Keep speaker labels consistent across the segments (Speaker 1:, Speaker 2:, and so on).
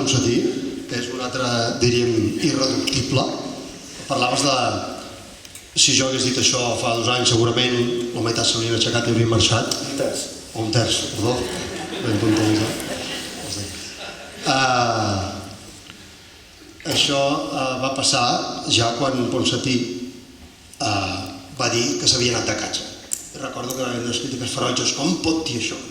Speaker 1: Ponsatí, que és un altre, diríem, irreductible. Parlaves de... Si jo hagués dit això fa 2 anys, segurament la meitat s'haurien aixecat i haurien marxat. O un terç, perdó. Ben contents, Això va passar ja quan Ponsatí va dir que s'havia anat de casa. Recordo que hi havia unes crítiques ferotges, com pot dir això?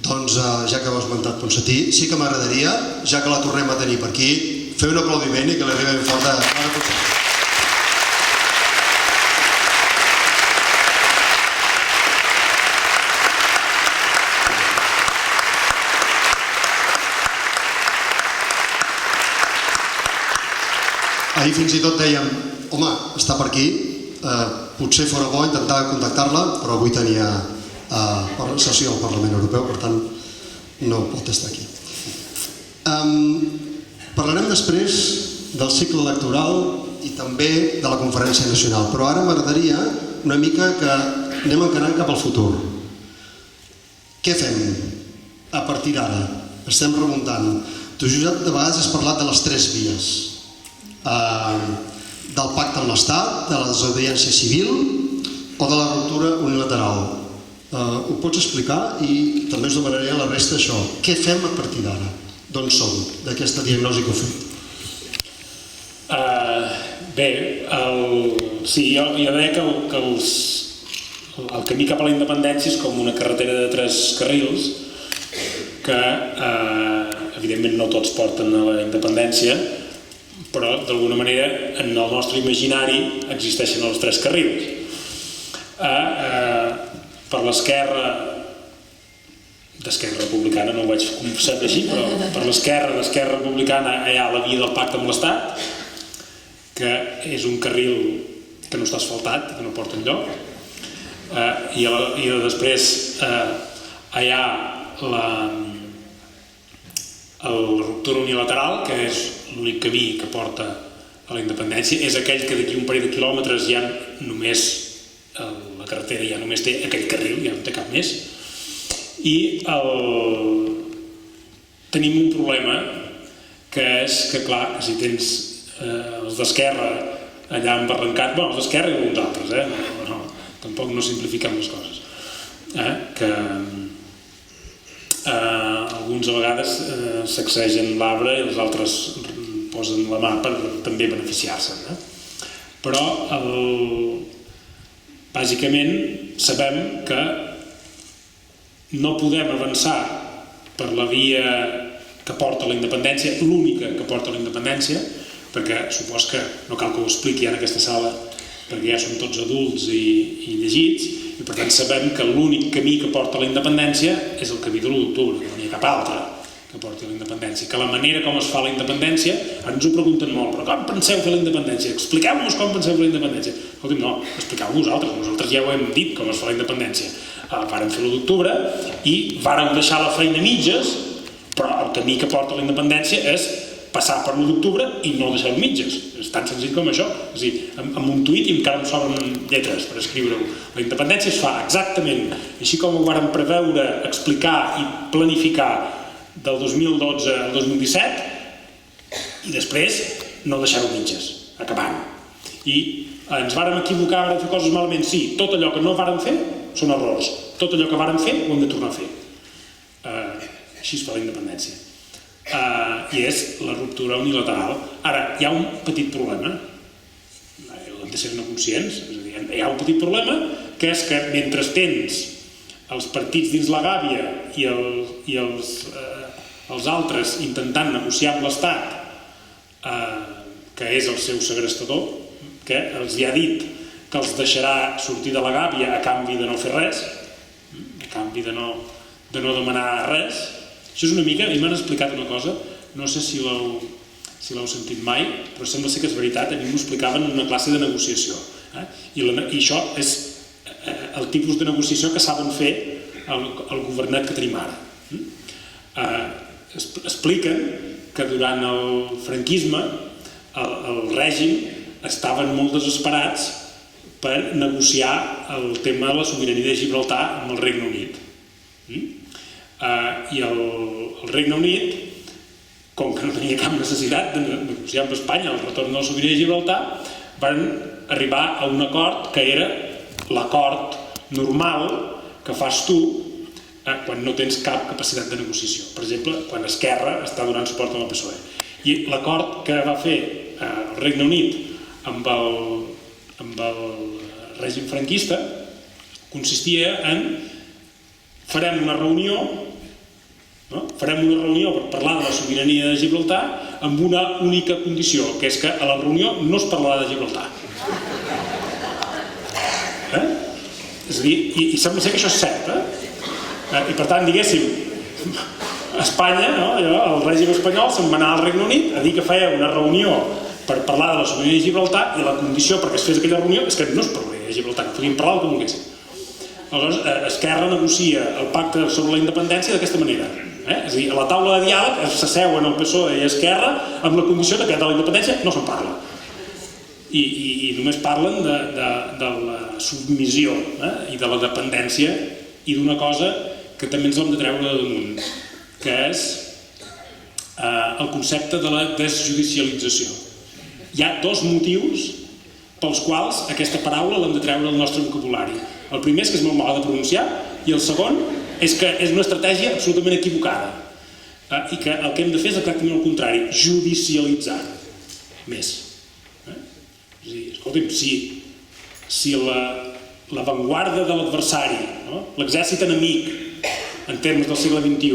Speaker 1: Doncs ja que heu esmentat Ponsatí, sí que m'agradaria, ja que la tornem a tenir per aquí, fer un aplaudiment i que l'arribem fort a Ponsatí. Ahir fins i tot dèiem, home, està per aquí, potser fora bo intentar contactar-la, però avui tenia sessió al Parlament Europeu, per tant no pot estar aquí. Parlarem després del cicle electoral i també de la Conferència Nacional, però ara m'agradaria una mica que anem encarant cap al futur. Què fem a partir d'ara? Estem remuntant. Tu, Josep, de vegades has parlat de les 3 vies. Del pacte amb l'Estat, de la desobediència civil o de la ruptura unilateral. Ho pots explicar? I també us demanaré a la resta això. Què fem a partir d'ara? D'on som, d'aquesta diagnosi que heu fet?
Speaker 2: Bé, sí, jo deia que el camí cap a la independència és com una carretera de 3 carrils que evidentment no tots porten a la independència, però d'alguna manera en el nostre imaginari existeixen els 3 carrils. Per l'esquerra, d'Esquerra Republicana, no ho vaig concebre així, però per l'esquerra d'Esquerra Republicana hi ha la via del pacte amb l'Estat, que és un carril que no està asfaltat, que no porta enlloc, i després hi ha la ruptura unilateral, que és l'únic camí que porta a la independència, és aquell que d'aquí un parell de quilòmetres ja només la carretera ja només té aquell carril, ja no té cap més, i tenim un problema, que és que clar, si tens els d'esquerra allà embarrancats, els d'esquerra i alguns altres, tampoc no simplifiquem les coses, que alguns a vegades sacsegen l'arbre i els altres posen la mà per també beneficiar-se'n. Però bàsicament sabem que no podem avançar per la via que porta a la independència, l'única que porta a la independència, perquè supos que no cal que ho expliqui en aquesta sala perquè ja som tots adults i llegits, i per tant sabem que l'únic camí que porta a la independència és el camí de l'1 d'octubre, no n'hi ha cap altre que porti a la independència, que la manera com es fa la independència, ara ens ho pregunten molt, però com penseu fer la independència? Expliqueu-nos com penseu fer la independència. Escolti'm, no, expliqueu-ho vosaltres, nosaltres ja ho hem dit com es fa la independència. Vàrem fer l'1 d'octubre i vàrem deixar la feina a mitges, però el camí que porta a la independència és passar per l'1 d'octubre i no deixar-ho mitges. És tan senzill com això. És a dir, amb un tuit i encara em sobren lletres per escriure-ho. La independència es fa exactament així com ho vàrem preveure, explicar i planificar del 2012 al 2017 i després no deixar-ho mitges, acabant. I ens vàrem equivocar, vàrem fer coses malament, sí, tot allò que no vàrem fer són errors, tot allò que vàrem fer ho hem de tornar a fer. Així es fa la independència. I és la ruptura unilateral. Ara, hi ha un petit problema, hem de ser-ne conscients, és a dir, hi ha un petit problema, que és que mentre tens els partits dins la gàbia i els altres intentant negociar amb l'Estat, que és el seu segrestador, que els hi ha dit que els deixarà sortir de la gàbia a canvi de no fer res, a canvi de no demanar res. Això és una mica, i m'han explicat una cosa, no sé si l'heu sentit mai, però sembla ser que és veritat, a mi m'ho explicaven en una classe de negociació. I això és el tipus de negociació que saben fer el governat que tenim ara. Expliquen que durant el franquisme el règim estaven molt desesperats per negociar el tema de la sobirania de Gibraltar amb el Regne Unit. I el Regne Unit com que no tenia cap necessitat de negociar amb Espanya el retorn de la sobirania de Gibraltar, van arribar a un acord que era l'acord normal que fas tu quan no tens cap capacitat de negociació. Per exemple, quan Esquerra està donant suport al PSOE. I l'acord que va fer el Regne Unit amb el règim franquista consistia en farem una reunió per parlar de la sobirania de Gibraltar amb una única condició, que és que a la reunió no es parlarà de Gibraltar. És a dir, i sembla ser que això és cert, i per tant, diguéssim, Espanya, el règim espanyol se'n va anar al Regne Unit a dir que feia una reunió per parlar de la sobirania de Gibraltar i la condició perquè es fes aquella reunió és que no es parlaria de Gibraltar, que podien parlar el que volguessin. Aleshores, Esquerra negocia el pacte sobre la independència d'aquesta manera. És a dir, a la taula de diàleg s'asseuen el PSOE i Esquerra amb la condició que de la independència no se'n parla. I només parlen de la submissió i de la dependència i d'una cosa que també ens hem de treure de damunt, que és el concepte de la desjudicialització. Hi ha dos motius pels quals aquesta paraula l'hem de treure del nostre vocabulari. El primer és que és molt mal de pronunciar i el segon és que és una estratègia absolutament equivocada i que el que hem de fer és exactament el contrari, judicialitzar més. És a dir, escolti'm, si l'avantguarda de l'adversari, l'exèrcit enemic en termes del segle XXI,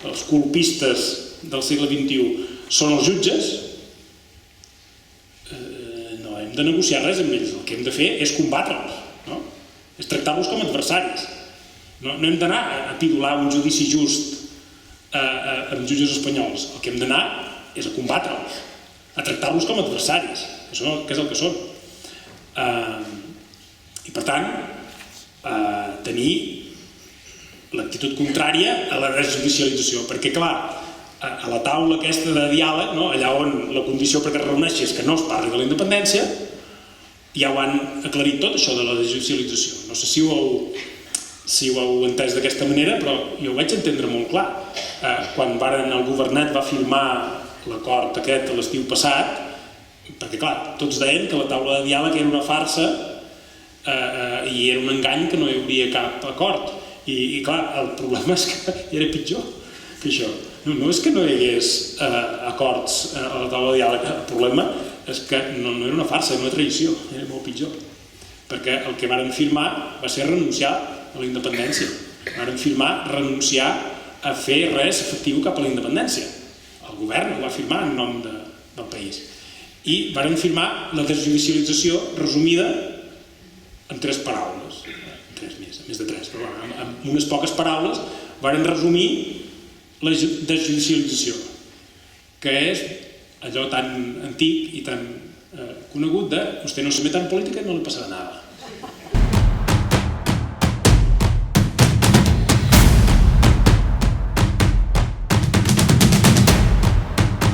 Speaker 2: els colpistes del segle XXI són els jutges, no hem de negociar res amb ells, el que hem de fer és combatre'ls, és tractar-los com a adversaris. No hem d'anar a pidolar un judici just amb jutges espanyols, el que hem d'anar és a combatre'ls, a tractar-los com a adversaris, que és el que són. I per tant, tenir l'actitud contrària a la desjudicialització, perquè clar, a la taula aquesta de diàleg, allà on la condició perquè es reuneixi és que no es parli de la independència, ja ho han aclarit tot això de la desjudicialització. No sé si ho heu entès d'aquesta manera, però jo ho vaig entendre molt clar. Quan el governat va firmar l'acord aquest a l'estiu passat, perquè clar, tots deien que la taula de diàleg era una farsa i era un engany, que no hi hauria cap acord. I clar, el problema és que era pitjor que això. No és que no hi hagués acords a la taula de diàleg, el problema és que no era una farsa, era una traïció, era molt pitjor. Perquè el que varen firmar va ser renunciar a la independència. Varen firmar renunciar a fer res efectiu cap a la independència. El govern ho va firmar en nom del país. I varen firmar la desjudicialització resumida en 3 paraules. Més de 3, però amb unes poques paraules varen resumir la desjudicialització, que és allò tan antic i tan conegut de «usted no se meta en política y no le pasará nada».